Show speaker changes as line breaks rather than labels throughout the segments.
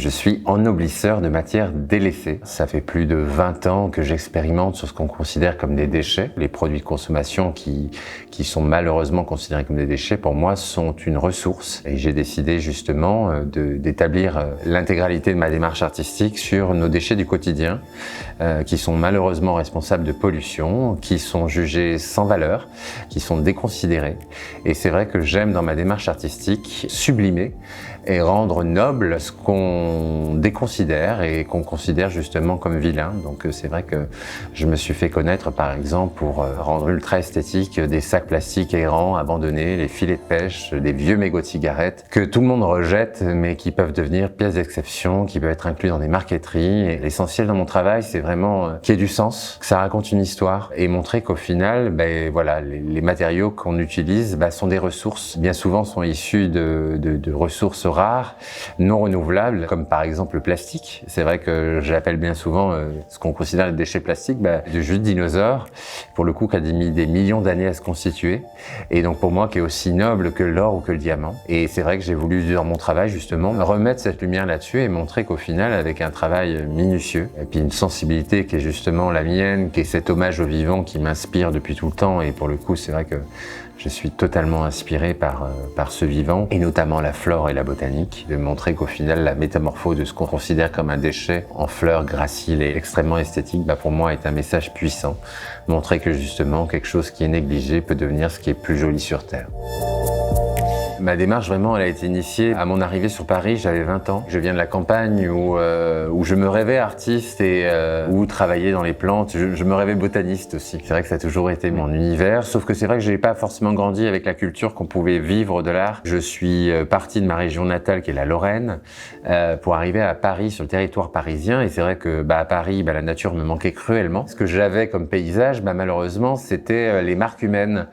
Je suis ennoblisseur de matières délaissées. Ça fait plus de 20 ans que j'expérimente sur ce qu'on considère comme des déchets. Les produits de consommation qui sont malheureusement considérés comme des déchets, pour moi, sont une ressource. Et j'ai décidé justement d'établir l'intégralité de ma démarche artistique sur nos déchets du quotidien, qui sont malheureusement responsables de pollution, qui sont jugés sans valeur, qui sont déconsidérés. Et c'est vrai que j'aime dans ma démarche artistique sublimer et rendre noble ce qu'on déconsidère et qu'on considère justement comme vilain. Donc c'est vrai que je me suis fait connaître par exemple pour rendre ultra esthétique des sacs plastiques errants, abandonnés, les filets de pêche, des vieux mégots de cigarettes que tout le monde rejette mais qui peuvent devenir pièces d'exception, qui peuvent être inclus dans des marqueteries. Et l'essentiel dans mon travail, c'est vraiment qu'il y ait du sens, que ça raconte une histoire et montrer qu'au final, voilà, les matériaux qu'on utilise sont des ressources, bien souvent sont issus de ressources rares, non renouvelables, comme par exemple le plastique. C'est vrai que j'appelle bien souvent ce qu'on considère les déchets plastiques du jus de dinosaure, pour le coup qui a mis des millions d'années à se constituer, et donc pour moi qui est aussi noble que l'or ou que le diamant. Et c'est vrai que j'ai voulu dans mon travail justement remettre cette lumière là-dessus et montrer qu'au final, avec un travail minutieux, et puis une sensibilité qui est justement la mienne, qui est cet hommage au vivant qui m'inspire depuis tout le temps, et pour le coup c'est vrai que je suis totalement inspiré par ce vivant, et notamment la flore et la botanique, de montrer qu'au final, la métamorphose de ce qu'on considère comme un déchet en fleurs graciles et extrêmement esthétique, pour moi, est un message puissant. Montrer que justement, quelque chose qui est négligé peut devenir ce qui est plus joli sur Terre. Ma démarche, vraiment, elle a été initiée à mon arrivée sur Paris, j'avais 20 ans. Je viens de la campagne où je me rêvais artiste et où travailler dans les plantes. Je me rêvais botaniste aussi. C'est vrai que ça a toujours été mon univers, sauf que c'est vrai que j'ai pas forcément grandi avec la culture qu'on pouvait vivre de l'art. Je suis parti de ma région natale, qui est la Lorraine, pour arriver à Paris, sur le territoire parisien. Et c'est vrai que à Paris, la nature me manquait cruellement. Ce que j'avais comme paysage, malheureusement, c'était les marques humaines,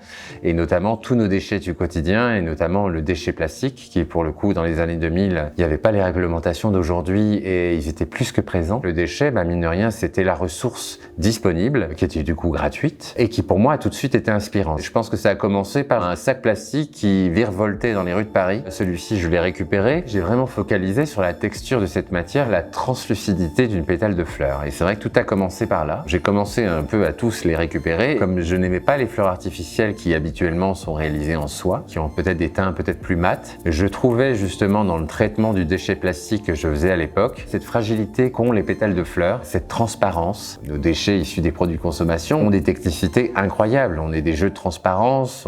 et notamment tous nos déchets du quotidien, et notamment le déchet plastique, qui pour le coup dans les années 2000, il n'y avait pas les réglementations d'aujourd'hui et ils étaient plus que présents. Le déchet, mine de rien, c'était la ressource disponible, qui était du coup gratuite et qui pour moi a tout de suite été inspirante. Je pense que ça a commencé par un sac plastique qui virevoltait dans les rues de Paris. Celui-ci, je l'ai récupéré. J'ai vraiment focalisé sur la texture de cette matière, la translucidité d'une pétale de fleur. Et c'est vrai que tout a commencé par là. J'ai commencé un peu à tous les récupérer. Comme je n'aimais pas les fleurs artificielles qui habituellement sont réalisées en soie, qui ont peut-être des teints peut-être plus mat. Je trouvais justement dans le traitement du déchet plastique que je faisais à l'époque, cette fragilité qu'ont les pétales de fleurs, cette transparence. Nos déchets issus des produits de consommation ont des technicités incroyables, on a des jeux de transparence,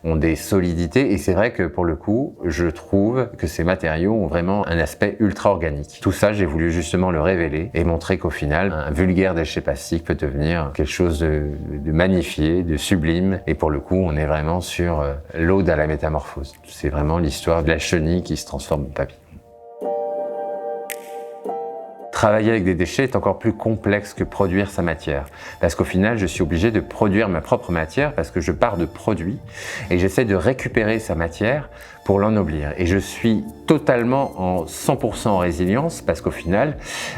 ont des solidités, et c'est vrai que pour le coup, je trouve que ces matériaux ont vraiment un aspect ultra organique. Tout ça, j'ai voulu justement le révéler et montrer qu'au final, un vulgaire déchet plastique peut devenir quelque chose de magnifié, de sublime, et pour le coup, on est vraiment sur l'ode à la métamorphose. C'est vraiment l'histoire de la chenille qui se transforme en papillon. Travailler avec des déchets est encore plus complexe que produire sa matière. Parce qu'au final, je suis obligé de produire ma propre matière parce que je pars de produits et j'essaie de récupérer sa matière pour l'ennoblir. Et je suis totalement en 100% en résilience parce qu'au final,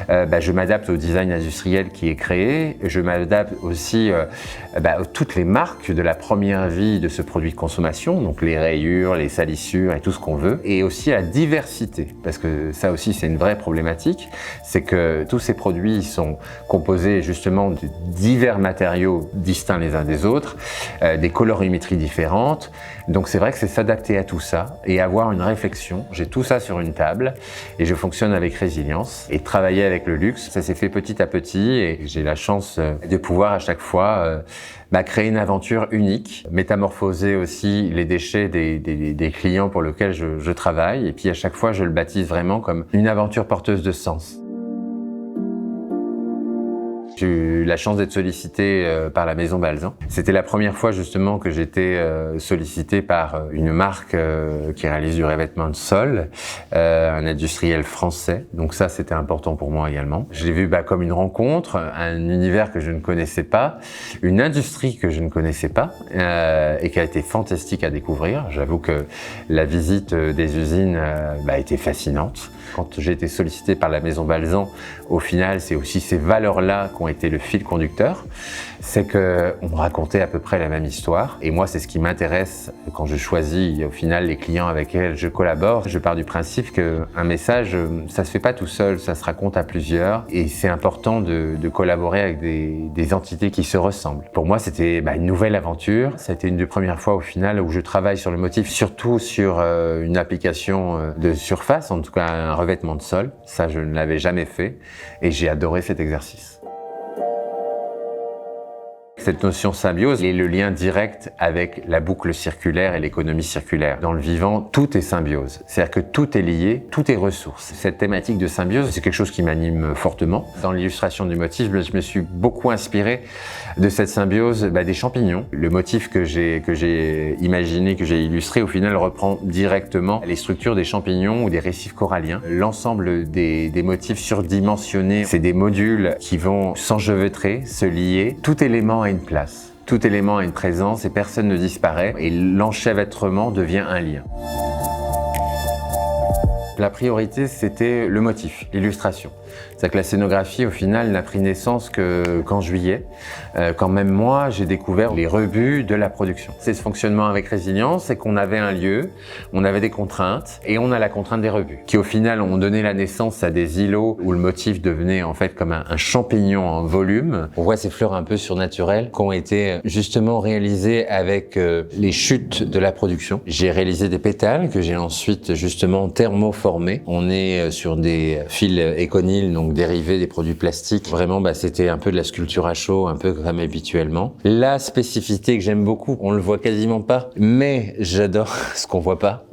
je m'adapte au design industriel qui est créé. Je m'adapte aussi à toutes les marques de la première vie de ce produit de consommation, donc les rayures, les salissures et tout ce qu'on veut. Et aussi à la diversité, parce que ça aussi c'est une vraie problématique, c'est que tous ces produits sont composés justement de divers matériaux distincts les uns des autres, des colorimétries différentes. Donc c'est vrai que c'est s'adapter à tout ça et avoir une réflexion. J'ai tout ça sur une table et je fonctionne avec résilience. Et travailler avec le luxe, ça s'est fait petit à petit et j'ai la chance de pouvoir à chaque fois créer une aventure unique, métamorphoser aussi les déchets des clients pour lesquels je travaille, et puis à chaque fois je le baptise vraiment comme une aventure porteuse de sens. J'ai eu la chance d'être sollicité par la Maison Balzan. C'était la première fois justement que j'étais sollicité par une marque qui réalise du revêtement de sol, un industriel français. Donc ça, c'était important pour moi également. Je l'ai vu comme une rencontre, un univers que je ne connaissais pas, une industrie que je ne connaissais pas et qui a été fantastique à découvrir. J'avoue que la visite des usines a été fascinante. Quand j'ai été sollicité par la Maison Balzan, au final, c'est aussi ces valeurs-là qui ont été le fil conducteur. C'est qu'on racontait à peu près la même histoire. Et moi, c'est ce qui m'intéresse quand je choisis, au final, les clients avec lesquels je collabore. Je pars du principe qu'un message, ça se fait pas tout seul, ça se raconte à plusieurs. Et c'est important de collaborer avec des entités qui se ressemblent. Pour moi, c'était une nouvelle aventure. Ça a été une des premières fois, au final, où je travaille sur le motif, surtout sur une application de surface, en tout cas un revêtement de sol. Ça, je ne l'avais jamais fait. Et j'ai adoré cet exercice. Cette notion symbiose est le lien direct avec la boucle circulaire et l'économie circulaire. Dans le vivant, tout est symbiose. C'est-à-dire que tout est lié, tout est ressource. Cette thématique de symbiose, c'est quelque chose qui m'anime fortement. Dans l'illustration du motif, je me suis beaucoup inspiré de cette symbiose des champignons. Le motif que j'ai imaginé, que j'ai illustré, au final reprend directement les structures des champignons ou des récifs coralliens. L'ensemble des motifs surdimensionnés, c'est des modules qui vont s'enchevêtrer, se lier. Tout élément a une place. Tout élément a une présence et personne ne disparaît et l'enchevêtrement devient un lien. La priorité, c'était le motif, l'illustration. C'est-à-dire que la scénographie, au final, n'a pris naissance qu'en juillet, quand même moi, j'ai découvert les rebuts de la production. C'est ce fonctionnement avec résilience, c'est qu'on avait un lieu, on avait des contraintes, et on a la contrainte des rebuts, qui au final ont donné la naissance à des îlots où le motif devenait en fait comme un champignon en volume. On voit ces fleurs un peu surnaturelles qui ont été justement réalisées avec les chutes de la production. J'ai réalisé des pétales que j'ai ensuite justement thermoformés. On est sur des fils éconil, donc dérivés des produits plastiques. Vraiment, c'était un peu de la sculpture à chaud, un peu comme habituellement. La spécificité que j'aime beaucoup, on le voit quasiment pas, mais j'adore ce qu'on voit pas.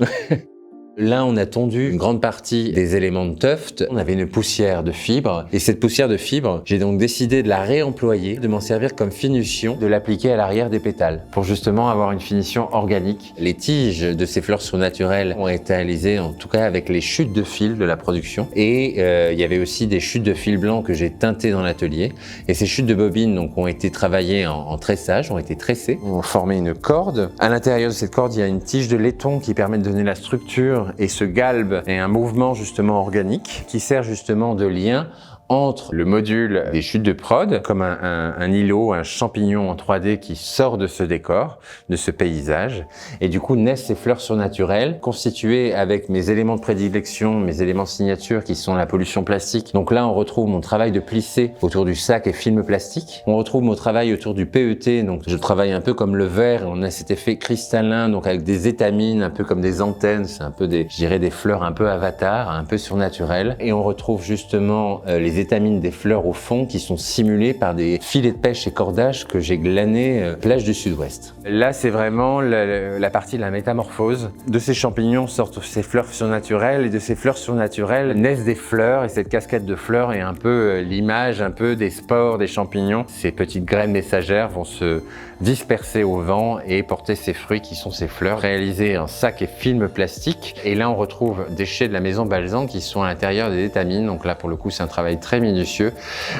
Là, on a tondu une grande partie des éléments de tuft. On avait une poussière de fibre. Et cette poussière de fibre, j'ai donc décidé de la réemployer, de m'en servir comme finition, de l'appliquer à l'arrière des pétales pour justement avoir une finition organique. Les tiges de ces fleurs surnaturelles ont été réalisées, en tout cas avec les chutes de fil de la production. Et il y avait aussi des chutes de fil blanc que j'ai teintées dans l'atelier. Et ces chutes de bobines donc, ont été travaillées en tressage, ont été tressées. On formé une corde. À l'intérieur de cette corde, il y a une tige de laiton qui permet de donner la structure. Et ce galbe est un mouvement justement organique qui sert justement de lien entre le module des chutes de prod, comme un îlot, un champignon en 3D qui sort de ce décor, de ce paysage. Et du coup, naissent ces fleurs surnaturelles, constituées avec mes éléments de prédilection, mes éléments signature qui sont la pollution plastique. Donc là, on retrouve mon travail de plissé autour du sac et film plastique. On retrouve mon travail autour du PET, donc je travaille un peu comme le verre. On a cet effet cristallin, donc avec des étamines, un peu comme des antennes. C'est un peu des fleurs un peu avatar, un peu surnaturelles. Et on retrouve justement les étamines des fleurs au fond qui sont simulées par des filets de pêche et cordages que j'ai glanés plage du Sud-Ouest. Là, c'est vraiment la partie de la métamorphose. De ces champignons sortent ces fleurs surnaturelles et de ces fleurs surnaturelles naissent des fleurs et cette cascade de fleurs est un peu l'image un peu des spores des champignons. Ces petites graines messagères vont se disperser au vent et porter ces fruits qui sont ces fleurs réalisées en sac et film plastique. Et là, on retrouve des déchets de la Maison Balzan qui sont à l'intérieur des étamines. Donc là, pour le coup, c'est un travail très minutieux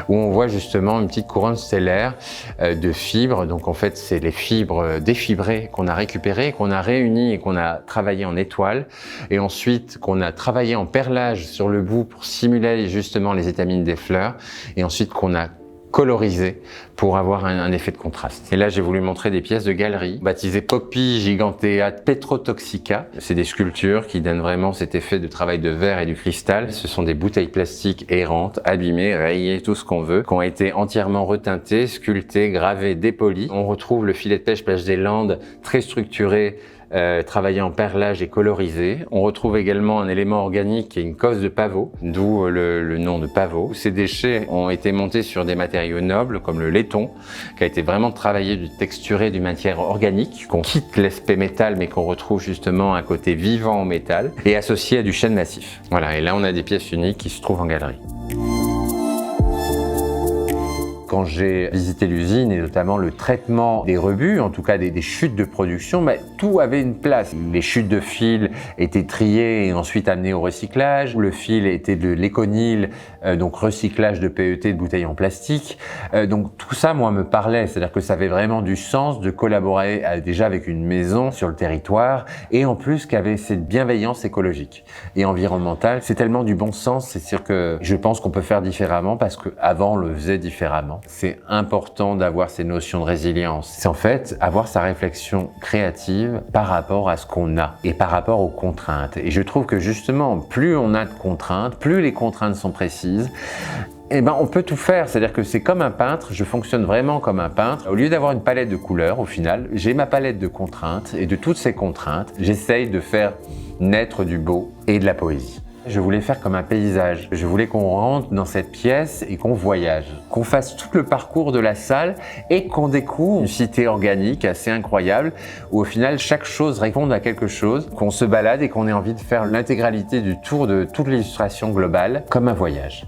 où on voit justement une petite couronne stellaire de fibres. Donc en fait, c'est les fibres défibrées qu'on a récupérées, qu'on a réunies et qu'on a travaillées en étoiles. Et ensuite, qu'on a travaillé en perlage sur le bout pour simuler justement les étamines des fleurs. Et ensuite, qu'on a colorisé pour avoir un effet de contraste. Et là, j'ai voulu montrer des pièces de galerie baptisées Poppy Gigantea Petrotoxica. C'est des sculptures qui donnent vraiment cet effet de travail de verre et du cristal. Ce sont des bouteilles plastiques errantes, abîmées, rayées, tout ce qu'on veut, qui ont été entièrement reteintées, sculptées, gravées, dépolies. On retrouve le filet de pêche plage des Landes, très structuré, travaillé en perlage et colorisé. On retrouve également un élément organique qui est une cosse de pavot, d'où le nom de pavot. Ces déchets ont été montés sur des matériaux nobles comme le laiton, qui a été vraiment travaillé, texturé d'une matière organique, qu'on quitte l'aspect métal mais qu'on retrouve justement un côté vivant en métal et associé à du chêne massif. Voilà, et là on a des pièces uniques qui se trouvent en galerie. quand j'ai visité l'usine et notamment le traitement des rebuts, en tout cas des chutes de production, tout avait une place. Les chutes de fil étaient triées et ensuite amenées au recyclage. Le fil était de l'éconil, donc recyclage de PET, de bouteilles en plastique. Donc tout ça, moi, me parlait. C'est-à-dire que ça avait vraiment du sens de collaborer déjà avec une maison sur le territoire et en plus qu'avait cette bienveillance écologique et environnementale. C'est tellement du bon sens, c'est sûr que je pense qu'on peut faire différemment parce qu'avant on le faisait différemment. C'est important d'avoir ces notions de résilience. C'est en fait avoir sa réflexion créative par rapport à ce qu'on a et par rapport aux contraintes. Et je trouve que justement, plus on a de contraintes, plus les contraintes sont précises, on peut tout faire. C'est-à-dire que c'est comme un peintre, je fonctionne vraiment comme un peintre. Au lieu d'avoir une palette de couleurs, au final, j'ai ma palette de contraintes et de toutes ces contraintes, j'essaye de faire naître du beau et de la poésie. Je voulais faire comme un paysage. Je voulais qu'on rentre dans cette pièce et qu'on voyage, qu'on fasse tout le parcours de la salle et qu'on découvre une cité organique assez incroyable où au final chaque chose répond à quelque chose, qu'on se balade et qu'on ait envie de faire l'intégralité du tour de toute l'illustration globale comme un voyage.